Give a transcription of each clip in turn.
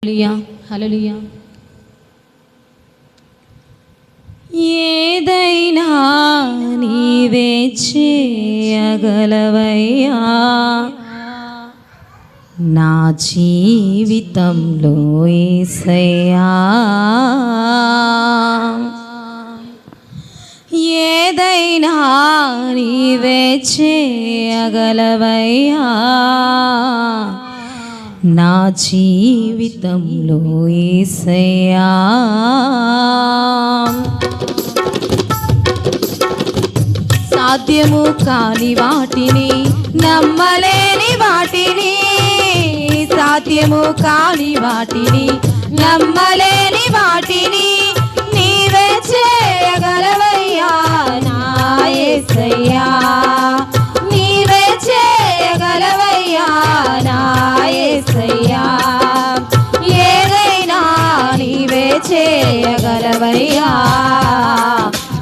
హల్లెలూయా హల్లెలూయా. ఏదైనా నీవే చేయగలవయ్యా నా జీవితంలో యేసయ్యా. ఏదైనా నీవే చేయగలవయ్యా నా జీవితంలో యేసయ్యా. సాధ్యము కాని వాటిని నమ్మలేని వాటిని, సాధ్యము కాని వాటిని నమ్మలేని వాటిని నీవే చేయగలవయ్యా నా యేసయ్యా. నీవే చేయగలవయ్యా నా యేసయ్యా. ఏదైనా నీవే చేయగలవయ్యా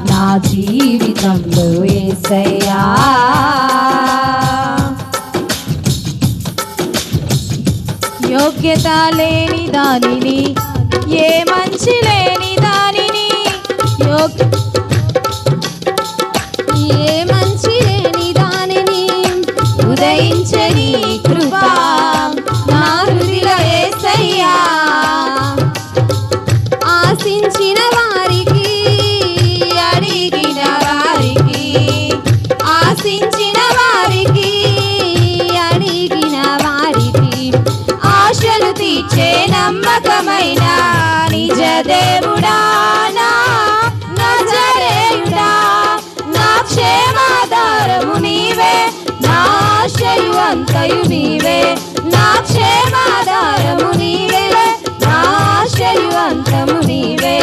నా జీవితంలో యేసయ్యా. యోగ్యత లేని దానిని, ఏ మంచి లేని దానిని, ఏ మంచి లేని దానిని ఉదయించని కృపా నా హృదయలో యేసయ్యా. ఆశించిన వారికి, అడిగిన వారికి, ఆశించిన వారికి, అడిగిన వారికి ఆశలు తీర్చే నమ్మకమైన నిజ దేవుడా నా నజరేయుడా. నా క్షేమాధారము నీవే, నా ఆశయు అంతయు నీవే. నా క్షేమాధారము నీవే, నా ఆశయు అంతము నీవే.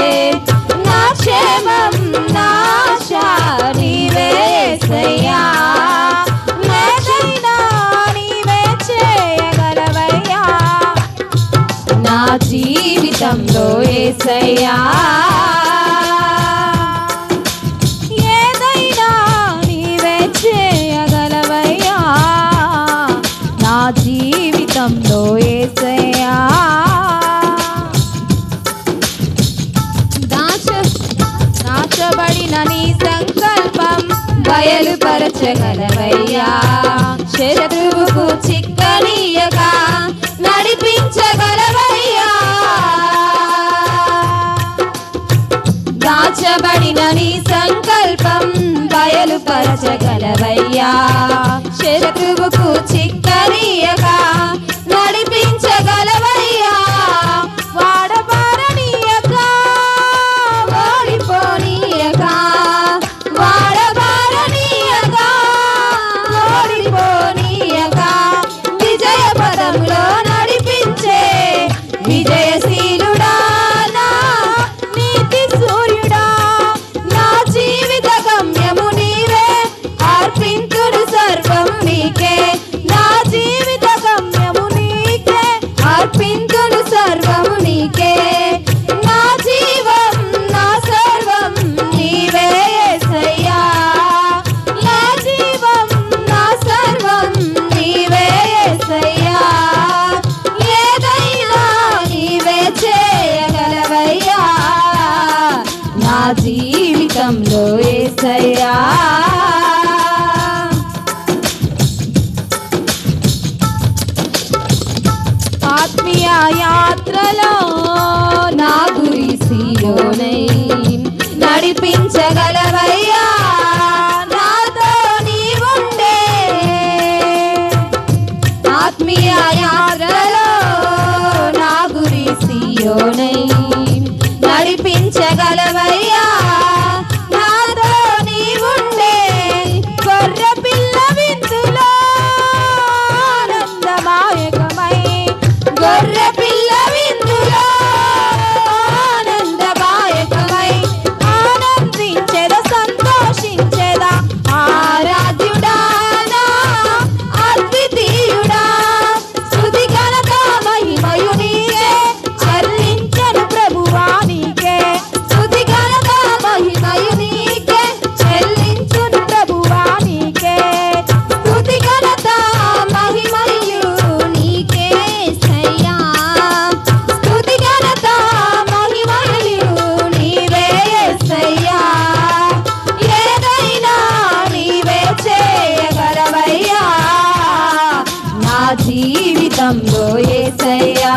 నా క్షేమం నా ఆశ నీవే యేసయ్యా. ఏదైనా నీవే చేయగలవయ్యా నా జీవితంలో యేసయ్యా. ఏదైనా నీవే చేయగలవయ్యా నా జీవితంలో యేసయ్యా. దాచబడిన నీ సంకల్పం బయలుపరచగలవయ్యా. శత్రువుకు చిక్కనీయక నడిపించగలవయ్యా. దాచబడిన నీ సంకల్పం బయలుపరచగలవయ్యా. శత్రువుకు చిక్కనీయక నడిపించగలవయ్యా. వాడబారనీయక, ఓడిపోనీయక, వాడబారనీయక, ఓడిపోనీయక విజయ పదములో నడిపించే విజయశీలుడా నా నీతి సూర్యుడా. నా జీవిత గమ్యము నీవే, అర్పింతుడు సర్వం నీకే. నా జీవిత గమ్యము ఓ యేసయ్యా